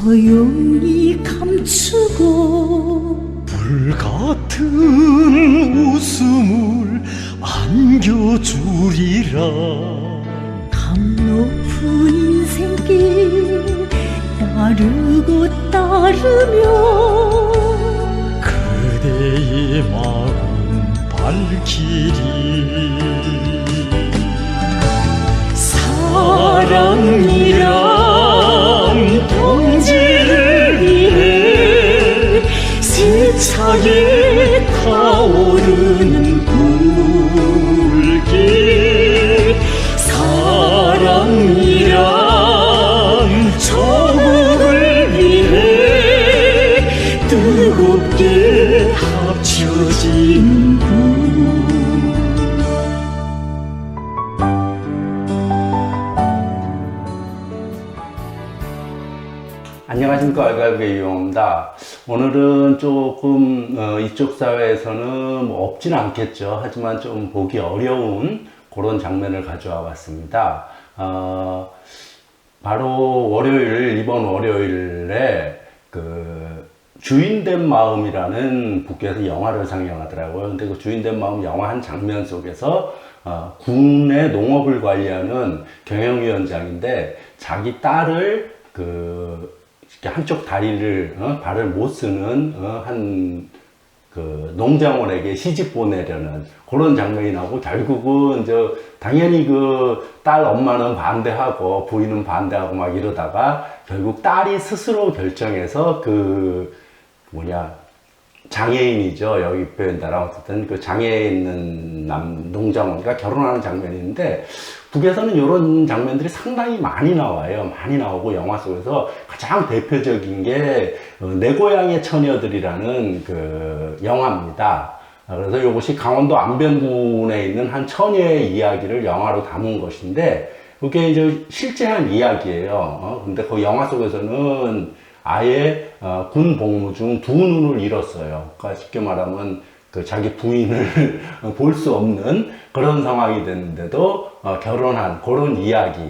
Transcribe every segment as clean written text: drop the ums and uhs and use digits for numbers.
조용히 감추고 불같은 웃음을 안겨주리라. 강 높은 인생길 따르고 따르며 그대의 마음 밝히리. 사랑이란 동지를 위해 세차게 타오르는 불길, 사랑이란 조국을 위해 뜨겁게 합쳐진 불. 안녕하십니까, 알갈배 이용입니다. 오늘은 조금 이쪽 사회에서는 뭐 없지는 않겠죠. 하지만 좀 보기 어려운 그런 장면을 가져와 봤습니다. 바로 월요일, 이번 월요일에 그 주인된 마음이라는 북에서 영화를 상영하더라고요. 근데 그 주인된 마음 영화 한 장면 속에서 군의 농업을 관리하는 경영위원장인데 자기 딸을 한쪽 다리를 발을 못 쓰는 한 그 농장원에게 시집 보내려는 그런 장면이 나오고, 결국은 당연히 그 딸 엄마는 반대하고 부인은 반대하고 막 이러다가 결국 딸이 스스로 결정해서 장애인이죠. 여기 표현대로 어쨌든 그 장애에 있는 농장원과 결혼하는 장면이 있는데, 북에서는 이런 장면들이 상당히 많이 나와요. 많이 나오고, 영화 속에서 가장 대표적인 게 내 고향의 처녀들이라는 그 영화입니다. 그래서 이것이 강원도 안변군에 있는 한 처녀의 이야기를 영화로 담은 것인데, 그게 이제 실제한 이야기예요. 근데 그 영화 속에서는 아예 군 복무 중 두 눈을 잃었어요. 그러니까 쉽게 말하면 그 자기 부인을 볼 수 없는 그런 상황이 됐는데도 결혼한 그런 이야기.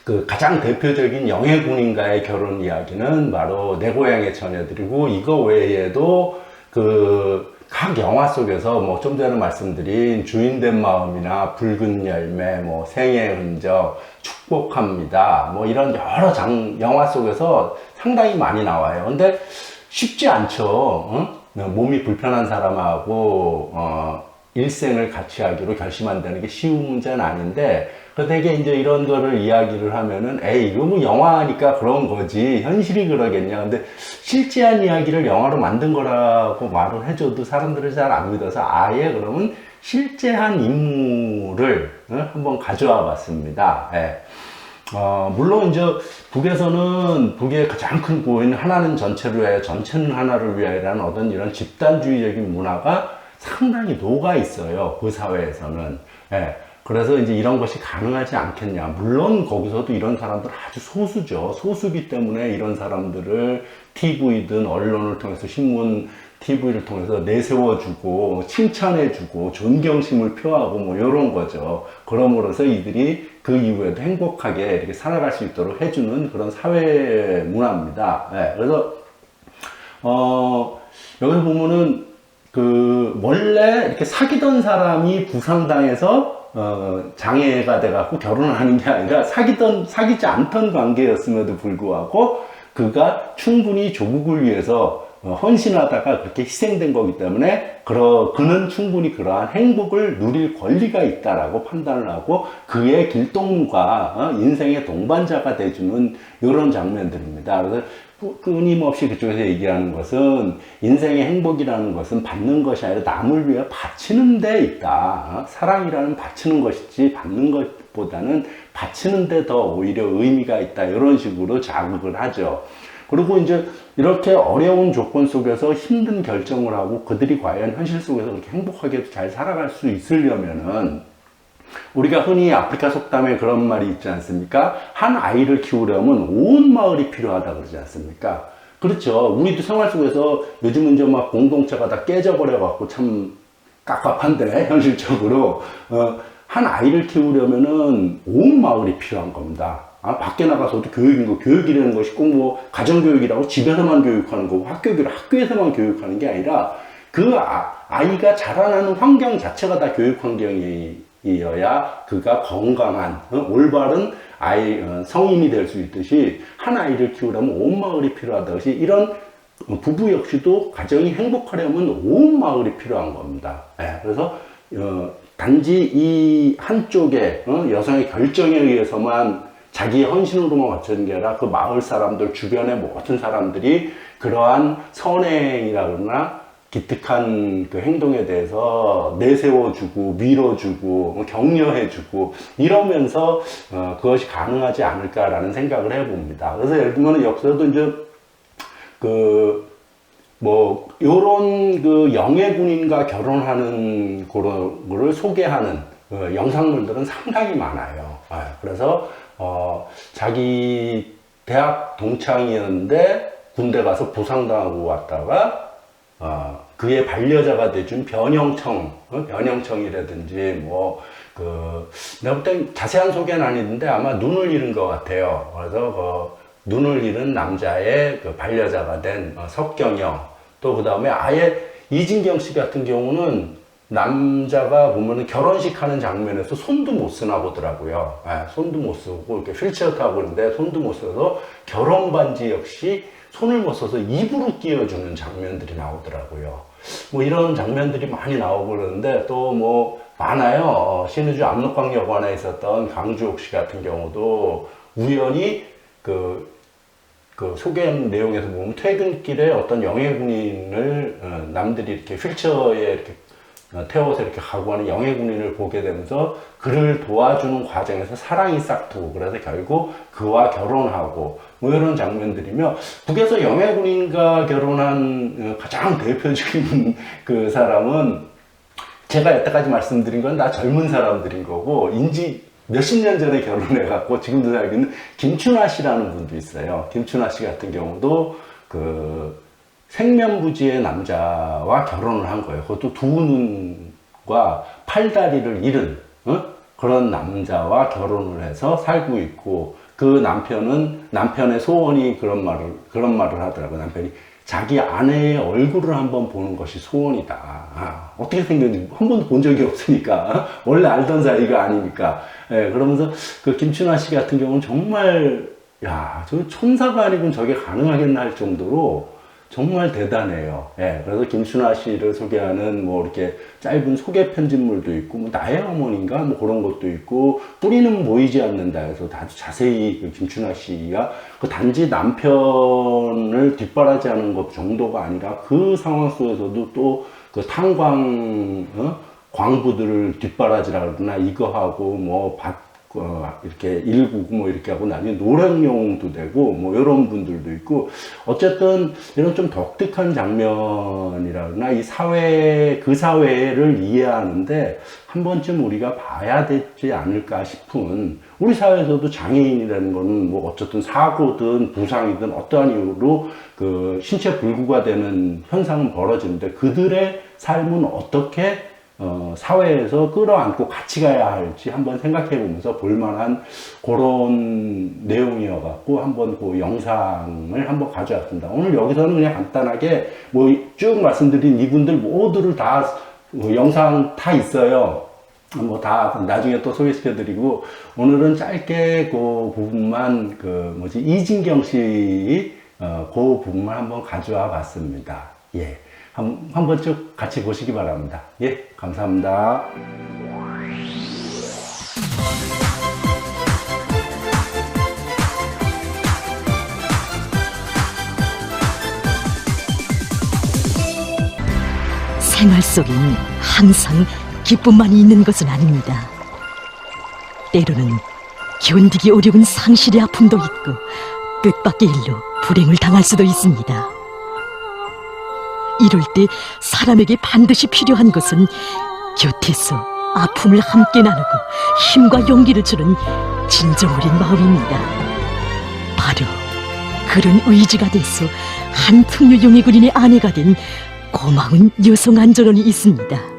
그 가장 대표적인 영해군인과의 결혼 이야기는 바로 내 고향의 처녀들이고, 이거 외에도 각 영화 속에서 뭐 좀 전에 말씀드린 주인된 마음이나 붉은 열매, 뭐 생의 흔적, 축복합니다, 뭐 이런 여러 영화 속에서 상당히 많이 나와요. 근데 쉽지 않죠. 몸이 불편한 사람하고 일생을 같이 하기로 결심한다는 게 쉬운 문제는 아닌데, 되게 이제 이런 거를 이야기를 하면은 에이, 이거 뭐 영화니까 그런 거지, 현실이 그러겠냐. 근데 실제한 이야기를 영화로 만든 거라고 말을 해줘도 사람들이 잘 안 믿어서 아예 그러면 실제한 인물을 한번 가져와 봤습니다. 예. 물론 이제 북에서는 북의 가장 큰 고인 하나는 전체를 위하여 전체는 하나를 위하여라는 어떤 이런 집단주의적인 문화가 상당히 녹아 있어요. 그 사회에서는. 예. 그래서 이제 이런 것이 가능하지 않겠냐. 물론 거기서도 이런 사람들 아주 소수죠. 소수기 때문에 이런 사람들을 TV든 언론을 통해서, 신문, TV를 통해서 내세워주고 칭찬해주고 존경심을 표하고 뭐 이런 거죠. 그럼으로써 이들이 그 이후에도 행복하게 이렇게 살아갈 수 있도록 해주는 그런 사회 문화입니다. 네, 그래서 여기 보면은 원래 이렇게 사귀던 사람이 부상당해서 장애가 돼갖고 결혼을 하는 게 아니라 사귀지 않던 관계였음에도 불구하고 그가 충분히 조국을 위해서 헌신하다가 그렇게 희생된 거기 때문에 그는 충분히 그러한 행복을 누릴 권리가 있다라고 판단을 하고 그의 길동무가 인생의 동반자가 돼주는 이런 장면들입니다. 그래서 끊임없이 그쪽에서 얘기하는 것은 인생의 행복이라는 것은 받는 것이 아니라 남을 위해 바치는 데 있다. 사랑이라는 바치는 것이지 받는 것보다는 바치는 데 더 오히려 의미가 있다. 이런 식으로 자극을 하죠. 그리고 이제 이렇게 어려운 조건 속에서 힘든 결정을 하고 그들이 과연 현실 속에서 그렇게 행복하게 잘 살아갈 수 있으려면은, 우리가 흔히 아프리카 속담에 그런 말이 있지 않습니까? 한 아이를 키우려면 온 마을이 필요하다 그러지 않습니까? 그렇죠. 우리도 생활 속에서 요즘은 이제 막 공동체가 다 깨져버려 갖고 참 깝깝한데, 현실적으로 한 아이를 키우려면은 온 마을이 필요한 겁니다. 밖에 나가서도 교육인 거, 교육이라는 것이 꼭 뭐 가정교육이라고 집에서만 교육하는 거고 학교에서만 교육하는 게 아니라 그 아이가 자라나는 환경 자체가 다 교육 환경이어야 그가 건강한 올바른 성인이 될 수 있듯이 한 아이를 키우려면 온 마을이 필요하듯이 이런 부부 역시도 가정이 행복하려면 온 마을이 필요한 겁니다. 그래서 단지 이 한쪽에 여성의 결정에 의해서만 자기의 헌신으로만 맞추는 게 아니라 그 마을 사람들 주변의 모든 사람들이 그러한 선행이라거나 기특한 그 행동에 대해서 내세워주고 밀어주고 격려해주고 이러면서 그것이 가능하지 않을까라는 생각을 해봅니다. 그래서 예를 들면 여기서도 이제 요런 그 영예군인과 결혼하는 그런 거를 소개하는 영상물들은 상당히 많아요. 그래서 자기 대학 동창이었는데 군대 가서 부상당하고 왔다가 그의 반려자가 돼준 변형청이라든지 내가 볼 땐 자세한 소개는 아닌데 아마 눈을 잃은 것 같아요. 그래서 눈을 잃은 남자의 그 반려자가 된 석경영, 또 그 다음에 아예 이진경 씨 같은 경우는 남자가 보면은 결혼식 하는 장면에서 손도 못 쓰나 보더라고요. 손도 못 쓰고 이렇게 휠체어 타고 있는데 손도 못 써서 결혼 반지 역시 손을 못 써서 입으로 끼워주는 장면들이 나오더라고요. 이런 장면들이 많이 나오고 그러는데 또 많아요. 신의주 압록강여관에 있었던 강주옥 씨 같은 경우도 우연히 그 소개한 내용에서 보면 퇴근길에 어떤 영예군인을 남들이 이렇게 휠체어에 이렇게 태워서 이렇게 가고 하는 영예군인을 보게 되면서 그를 도와주는 과정에서 사랑이 싹트고 그래서 결국 그와 결혼하고 이런 장면들이며 북에서 영예군인과 결혼한 가장 대표적인 그 사람은 제가 여태까지 말씀드린 건 다 젊은 사람들인 거고 몇십 년 전에 결혼해갖고 지금도 살고 있는 김춘하 씨라는 분도 있어요. 김춘하 씨 같은 경우도 생면부지의 남자와 결혼을 한 거예요. 그것도 두 눈과 팔다리를 잃은 그런 남자와 결혼을 해서 살고 있고 그 남편의 소원이 그런 말을 하더라고요. 남편이 자기 아내의 얼굴을 한번 보는 것이 소원이다. 어떻게 생겼는지 한 번도 본 적이 없으니까 원래 알던 사이가 아니니까. 그러면서 그 김춘하 씨 같은 경우는 정말 저 천사가 아니군 저게 가능하겠나 할 정도로 정말 대단해요. 그래서 김춘하 씨를 소개하는 이렇게 짧은 소개 편집물도 있고 나의 어머니인가 그런 것도 있고 뿌리는 보이지 않는다 해서 아주 자세히 그 김춘하 씨가 단지 남편을 뒷바라지하는 것 정도가 아니라 그 상황 속에서도 또 그 탄광 광부들을 뒷바라지라거나 이거 하고 이렇게 일구고 이렇게 하고 나중에 노령용도 되고 이런 분들도 있고 어쨌든 이런 좀 독특한 장면이라거나 그 사회를 이해하는데 한 번쯤 우리가 봐야 되지 않을까 싶은 우리 사회에서도 장애인이라는 거는 어쨌든 사고든 부상이든 어떠한 이유로 그 신체 불구가 되는 현상은 벌어지는데 그들의 삶은 어떻게 사회에서 끌어안고 같이 가야 할지 한번 생각해 보면서 볼만한 그런 내용이어갖고 한번 그 영상을 한번 가져왔습니다. 오늘 여기서는 그냥 간단하게 쭉 말씀드린 이분들 모두를 다 영상 다 있어요. 다 나중에 또 소개시켜 드리고 오늘은 짧게 그 부분만 이진경 씨 그 부분만 한번 가져와 봤습니다. 한번 쭉 같이 보시기 바랍니다. 감사합니다. 생활 속엔 항상 기쁨만이 있는 것은 아닙니다. 때로는 견디기 어려운 상실의 아픔도 있고 뜻밖의 일로 불행을 당할 수도 있습니다. 이럴 때 사람에게 반드시 필요한 것은 곁에서 아픔을 함께 나누고 힘과 용기를 주는 진정 어린 마음입니다. 바로 그런 의지가 돼서 한 풍류 영예군인의 아내가 된 고마운 여성 안전원이 있습니다.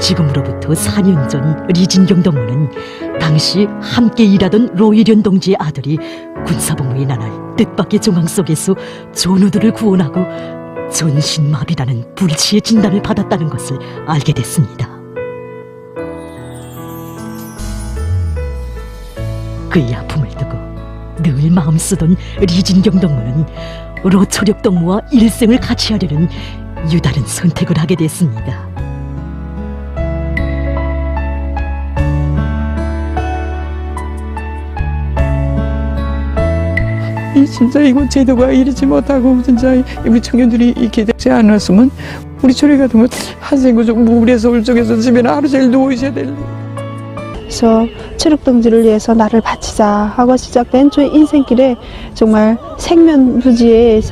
지금으로부터 4년 전 리진경 동무는 당시 함께 일하던 로일현 동지의 아들이 군사복무에 나날 뜻밖의 정황 속에서 전우들을 구원하고 전신마비라는 불치의 진단을 받았다는 것을 알게 됐습니다. 그의 아픔을 두고 늘 마음 쓰던 리진경 동무는 로초력 동무와 일생을 같이 하려는 유다른 선택을 하게 됐습니다. 진짜 이거 제도가 이르지 못하고 진짜 우리 청년들이 이렇게 되지 않았으면 우리 초리 같은 거 한생구족 우울해서 울적해서 집에 하루 종일 누워 있어야 될. 그래서 체력동지를 위해서 나를 바치자 하고 시작된 저의 인생길에 정말 생면부지의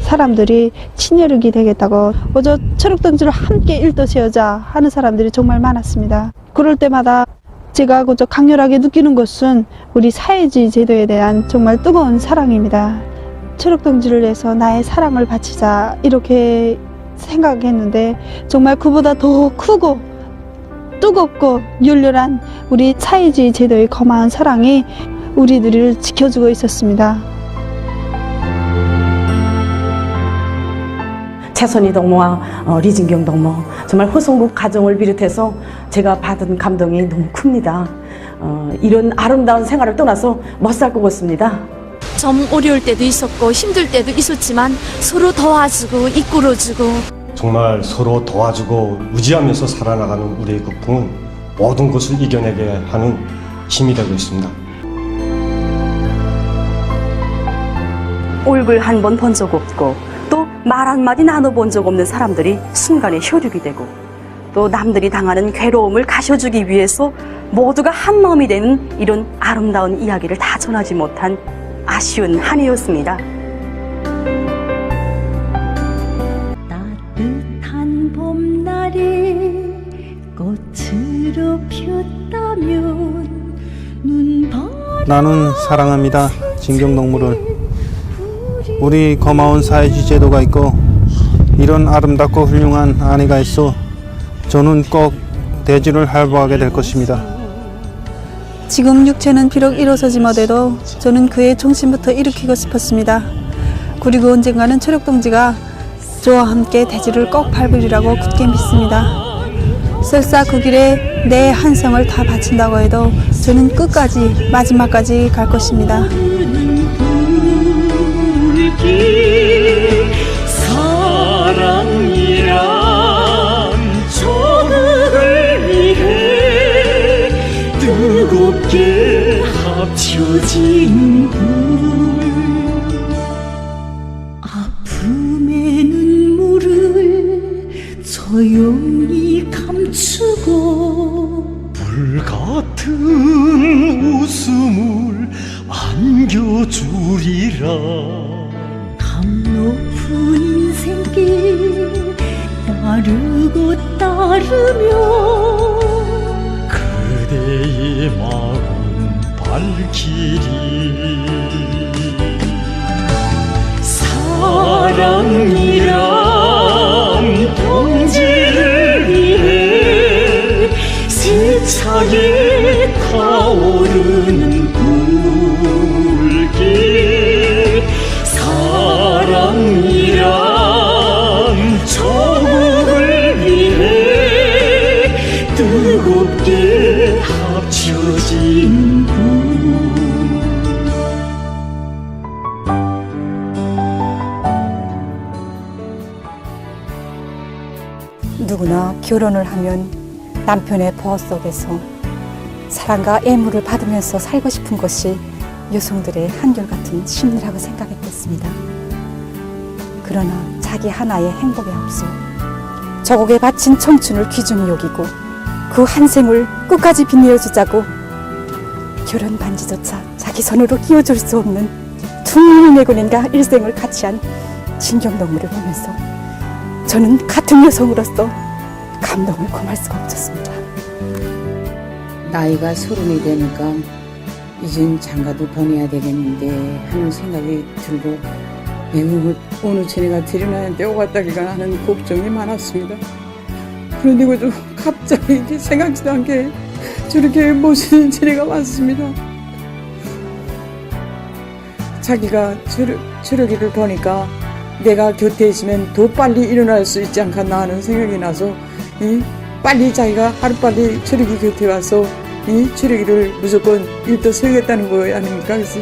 사람들이 친혈육이 되겠다고 저 체력동지를 함께 일떠 세우자 하는 사람들이 정말 많았습니다. 그럴 때마다 제가 그저 강렬하게 느끼는 것은 우리 사회주의 제도에 대한 정말 뜨거운 사랑입니다. 체력동지를 위해서 나의 사랑을 바치자 이렇게 생각했는데 정말 그보다 더 크고 뜨겁고 열렬한 우리 사회주의 제도의 거마한 사랑이 우리들을 지켜주고 있었습니다. 최선희 동무와 리진경 동무, 정말 호성국 가정을 비롯해서 제가 받은 감동이 너무 큽니다. 이런 아름다운 생활을 떠나서 못 살 것 같습니다. 좀 어려울 때도 있었고 힘들 때도 있었지만 서로 도와주고 이끌어주고 정말 서로 도와주고 의지하면서 살아나가는 우리의 국풍은 모든 것을 이겨내게 하는 힘이 되고 있습니다. 얼굴 한 번 본 적 없고 또 말 한마디 나눠본 적 없는 사람들이 순간에 혈육이 되고 또 남들이 당하는 괴로움을 가셔주기 위해서 모두가 한마음이 되는 이런 아름다운 이야기를 다 전하지 못한 아쉬운 한 해였습니다. 따뜻한 봄날에 꽃으로 폈다면 나는 사랑합니다. 진경동무를. 우리 고마운 사회주의 제도가 있고 이런 아름답고 훌륭한 아내가 있어 저는 꼭 대지를 할보하게 될 것입니다. 지금 육체는 비록 일어서지 못해도 저는 그의 정신부터 일으키고 싶었습니다. 그리고 언젠가는 체력동지가 저와 함께 대지를 꼭 밟으리라고 굳게 믿습니다. 설사 그 길에 내 한생을 다 바친다고 해도 저는 끝까지 마지막까지 갈 것입니다. 사랑이란 조국을 위해 뜨겁게 합쳐진 불 아픔의 눈물을 조용히 감추고 불같은 웃음을 안겨주리라. 높은 인생길 따르고 따르며 그대의 마음 밝히리. 사랑이란 동지를 위해 세차게 타오르는 불길 사랑이란 조국을 위해 뜨겁게 합쳐진 불 누구나 결혼을 하면 남편의 보호 속에서 사랑과 애무를 받으면서 살고 싶은 것이 여성들의 한결같은 심리라고 생각했겠습니다. 그러나 자기 하나의 행복에 앞서 조국에 바친 청춘을 귀중히 여기고 그 한 생을 끝까지 빛내어주자고 결혼 반지조차 자기 손으로 끼워줄 수 없는 둥을 내고는가 일생을 같이 한 진경동무를 보면서 저는 같은 여성으로서 감동을 금할 수가 없었습니다. 나이가 30이 되니까 이젠 장가도 보내야 되겠는데 하는 생각이 들고 매우 어느 쟤네가 들여놔야 되고 갔다기가 하는 걱정이 많았습니다. 그런데 그저 갑자기 이렇게 생각지도 않게 저렇게 모시는 지리가 왔습니다. 자기가 저러기를 보니까 내가 곁에 있으면 더 빨리 일어날 수 있지 않겠나 하는 생각이 나서 빨리 자기가 하루빨리 저러기 곁에 와서 저러기를 무조건 일도 세우겠다는 거 아닙니까? 그래서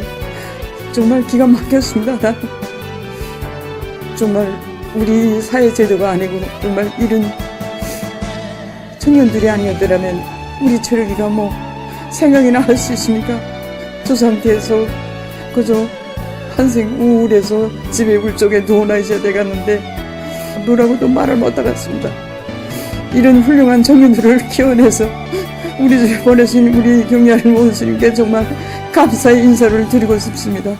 정말 기가 막혔습니다. 난 정말 우리 사회 제도가 아니고 정말 이런 청년들이 아니었더라면 우리 저러기가 뭐 생각이나 할 수 있습니까? 저 상태에서 그저 한생 우울해서 집에 울적에 누워나 있어야 되겠는데 뭐라고도 말을 못하겠습니다. 이런 훌륭한 청년들을 키워내서 우리 집에 보내신 우리 경리하는 원수님께 정말 감사의 인사를 드리고 싶습니다.